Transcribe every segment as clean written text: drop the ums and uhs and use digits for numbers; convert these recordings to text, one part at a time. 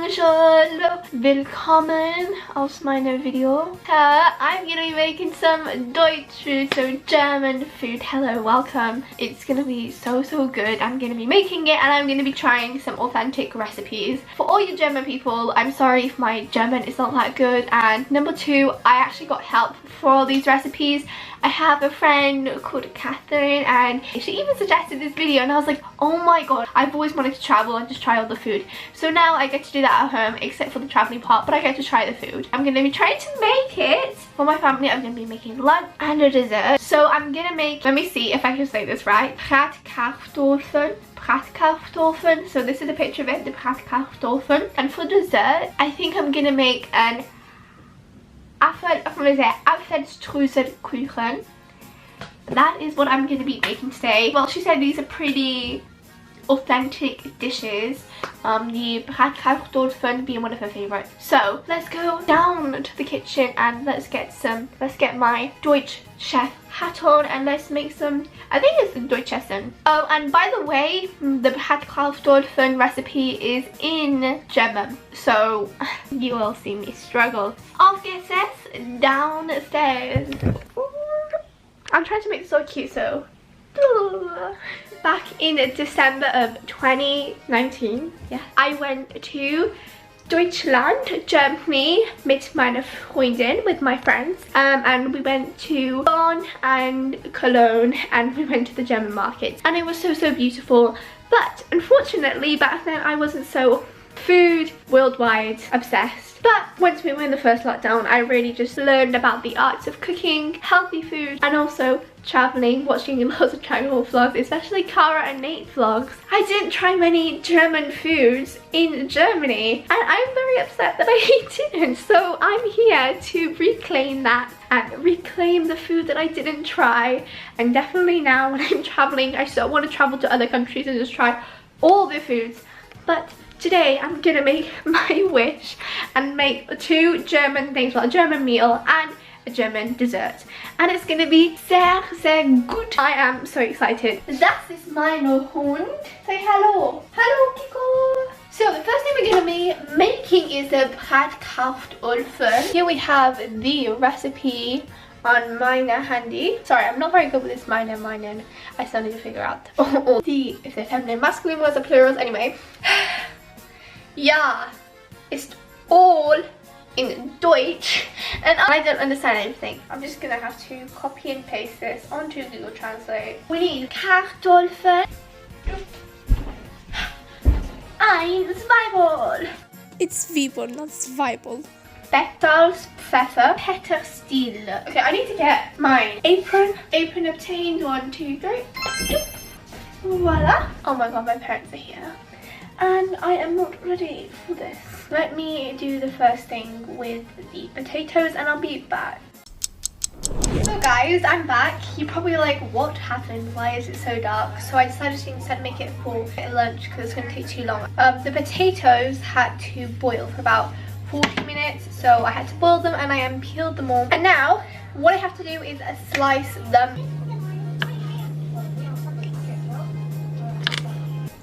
Bonjour, willkommen auf meiner Video. I'm gonna be making some Deutsch food, so German food. Hello, welcome. It's gonna be so good. I'm gonna be making it and I'm gonna be trying some authentic recipes. For all you German people, I'm sorry if my German is not that good. And number two, I actually got help for all these recipes. I have a friend called Catherine and she even suggested this video and I was like, oh my god, I've always wanted to travel and just try all the food. So now I get to do that at home, except for the traveling part, but I get to try the food. I'm gonna be trying to make it for my family. I'm gonna be making lunch and a dessert. So I'm gonna make, let me see if I can say this right, Bratkartoffeln. So this is a picture of it, the Bratkartoffeln. And for dessert, I think I'm gonna make an Apfelstrudselkuchen. That is what I'm going to be making today. Well, she said these are pretty authentic dishes. The Bratkartoffeln being one of her favorites. So let's go down to the kitchen and let's get my Deutsch chef hat on and let's make some, I think it's the Deutsch Essen. Oh, and by the way, the Bratkartoffeln recipe is in German, so you will see me struggle. Auf geht's downstairs. I'm trying to make this so cute, so back in December of 2019, yeah, I went to Deutschland, Germany, mit meiner Freundin, with my friends, and we went to Bonn and Cologne and we went to the German market and it was so beautiful. But unfortunately back then I wasn't so food worldwide obsessed. But once we were in the first lockdown, I really just learned about the arts of cooking, healthy food, and also traveling, watching lots of travel vlogs, especially Cara and Nate vlogs. I didn't try many German foods in Germany, and I'm very upset that I didn't. So I'm here to reclaim that and reclaim the food that I didn't try. And definitely now when I'm traveling, I still want to travel to other countries and just try all the foods. But today I'm gonna make my wish and make two German things, well, a German meal and a German dessert, and it's gonna be sehr gut. I am so excited. Das ist meine Hund. Say hello. Hello, Kiko. So the first thing we're gonna be making is the Bratkartoffeln. Here we have the recipe on meine handy. Sorry, I'm not very good with this meine. I still need to figure out if they're feminine, masculine words or plurals. Anyway. Ja, ist all in Deutsch and I don't understand anything. I'm just gonna have to copy and paste this onto Google Translate. We need Kartoffeln, ein Zwiebel. It's Zwiebel, not Zwiebel. Pfeffer, Petersil. Okay, I need to get my apron. Apron obtained. 1, 2, 3. Voila. Oh my god, my parents are here. And I am not ready for this. Let me do the first thing with the potatoes and I'll be back. So guys, I'm back. You're probably like, what happened? Why is it so dark? So I decided to instead make it for lunch because it's going to take too long. The potatoes had to boil for about 40 minutes. So I had to boil them and I peeled them all. And now what I have to do is slice them.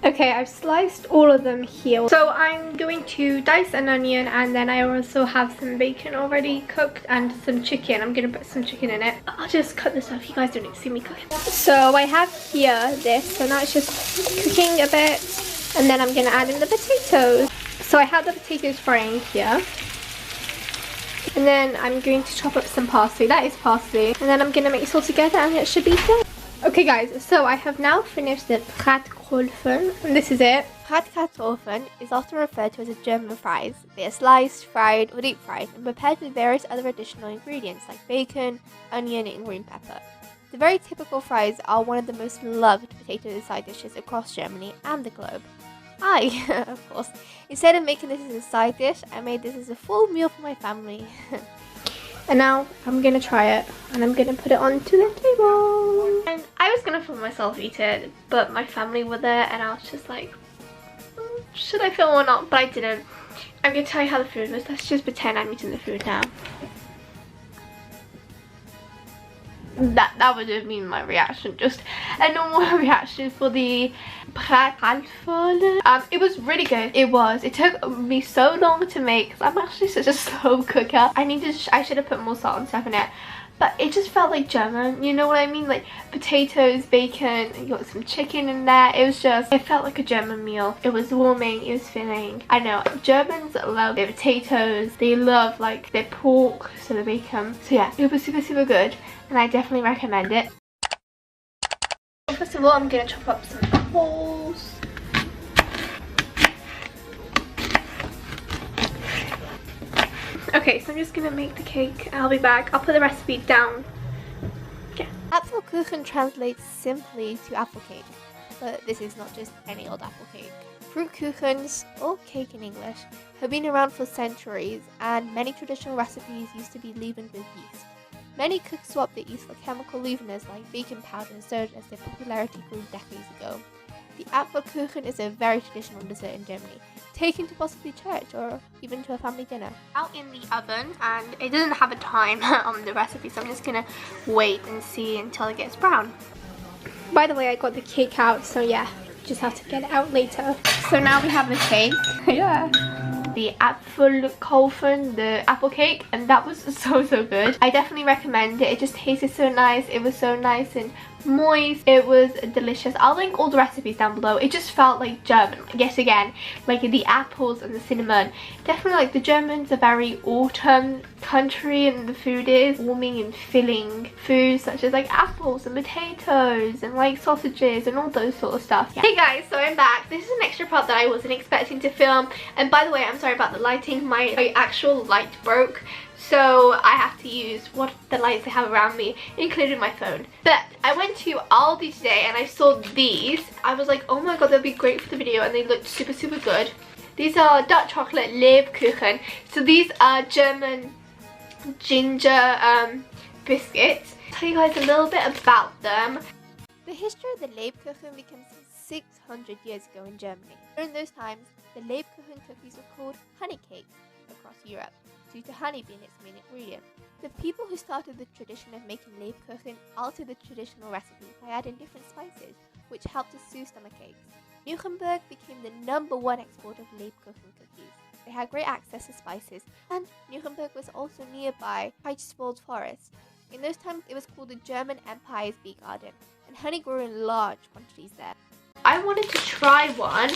Okay, I've sliced all of them here. So I'm going to dice an onion and then I also have some bacon already cooked and some chicken. I'm going to put some chicken in it. I'll just cut this off. You guys don't need to see me cooking. So I have here this. So now it's just cooking a bit and then I'm going to add in the potatoes. So I have the potatoes frying here. And then I'm going to chop up some parsley. That is parsley. And then I'm going to mix all together and it should be done. Okay guys, so I have now finished the Bratkartoffeln, and this is it. Bratkartoffeln is often referred to as a German fries. They are sliced, fried, or deep fried, and prepared with various other additional ingredients like bacon, onion, and green pepper. The very typical fries are one of the most loved potato side dishes across Germany and the globe. I, of course, instead of making this as a side dish, I made this as a full meal for my family. And now I'm gonna try it and I'm gonna put it onto the table. And I was gonna film myself eat it, but my family were there and I was just like, should I film or not? But I didn't. I'm gonna tell you how the food was. Let's just pretend I'm eating the food now. that would have been my reaction. Just a normal reaction for the brädkalvfölle. It was really good. It took me so long to make because I'm actually such a slow cooker. I should have put more salt and stuff in it. But it just felt like German, you know what I mean? Like potatoes, bacon, you got some chicken in there. It felt like a German meal. It was warming, it was filling. I know, Germans love their potatoes. They love like their pork, so the bacon. So yeah, it was super, super good. And I definitely recommend it. First of all, I'm gonna chop up some apples. Okay, so I'm just gonna make the cake. I'll be back. I'll put the recipe down. Okay. Apfelkuchen translates simply to apple cake, but this is not just any old apple cake. Fruitkuchens, or cake in English, have been around for centuries, and many traditional recipes used to be leavened with yeast. Many cooks swapped the yeast for chemical leaveners like baking powder and soda as their popularity grew decades ago. The Apfelkuchen is a very traditional dessert in Germany, taken to possibly church or even to a family dinner. Out in the oven, and it doesn't have a time on the recipe, so I'm just gonna wait and see until it gets brown. By the way, I got the cake out, so yeah, just have to get it out later. So now we have the cake. Yeah. The Apfelkuchen, the apple cake, and that was so good. I definitely recommend it. It just tasted so nice. It was so nice and moist. It was delicious. I'll link all the recipes down below. It just felt like German yet again, like the apples and the cinnamon. Definitely, like, the Germans are very autumn country, and the food is warming and filling foods such as like apples and potatoes and like sausages and all those sort of stuff. Yeah. Hey guys, so I'm back. This is an extra part that I wasn't expecting to film, and by the way, I'm sorry about the lighting. My actual light broke, so I have to use what the lights I have around me, including my phone. But I went to Aldi today and I saw these. I was like, oh my god, they'll be great for the video, and they looked super good. These are dark chocolate Lebkuchen. So these are German ginger biscuits. I'll tell you guys a little bit about them. The history of the Lebkuchen began some 600 years ago in Germany. During those times, the Lebkuchen cookies were called honey cakes across Europe, due to honey being its main ingredient. The people who started the tradition of making Lebkuchen altered the traditional recipe by adding different spices, which helped to soothe stomach aches. Nuremberg became the #1 exporter of Lebkuchen cookies. They had great access to spices, and Nuremberg was also nearby Eichswald Forest. In those times, it was called the German Empire's Bee Garden, and honey grew in large quantities there. I wanted to try one.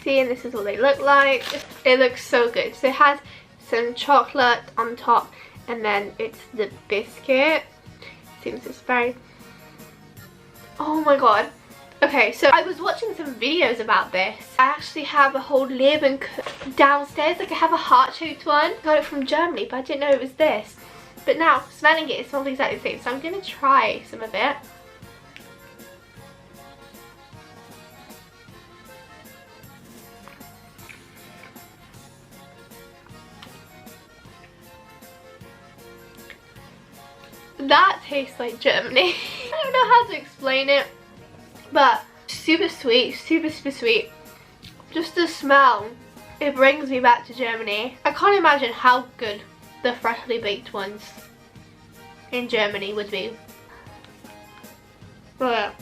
See, and this is what they look like. It looks so good. So it has some chocolate on top, and then it's the biscuit. Seems it's very... Oh my god. Okay, so I was watching some videos about this. I actually have a whole Leben downstairs. Like, I have a heart-shaped one. Got it from Germany, but I didn't know it was this. But now, smelling it, it smells exactly the same. So I'm going to try some of it. That tastes like Germany. I don't know how to explain it, but super sweet, super sweet. Just the smell, it brings me back to Germany. I can't imagine how good the freshly baked ones in Germany would be. But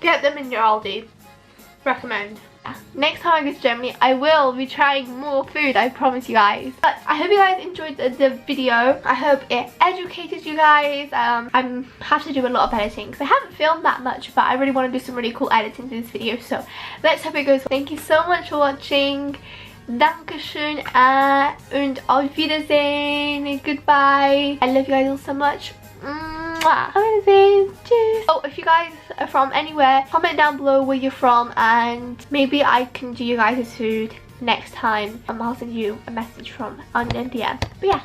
get them in your Aldi. Recommend. Next time I go to Germany, I will be trying more food, I promise you guys. But I hope you guys enjoyed the video. I hope it educated you guys. I have to do a lot of editing because I haven't filmed that much, but I really want to do some really cool editing to this video. So let's hope it goes. Thank you so much for watching. Dankeschön und auf Wiedersehen. Goodbye. I love you guys all so much. Amazing. Cheers. Oh, if you guys are from anywhere, comment down below where you're from, and maybe I can do you guys' food next time. I'll send you a message from on DM. But yeah.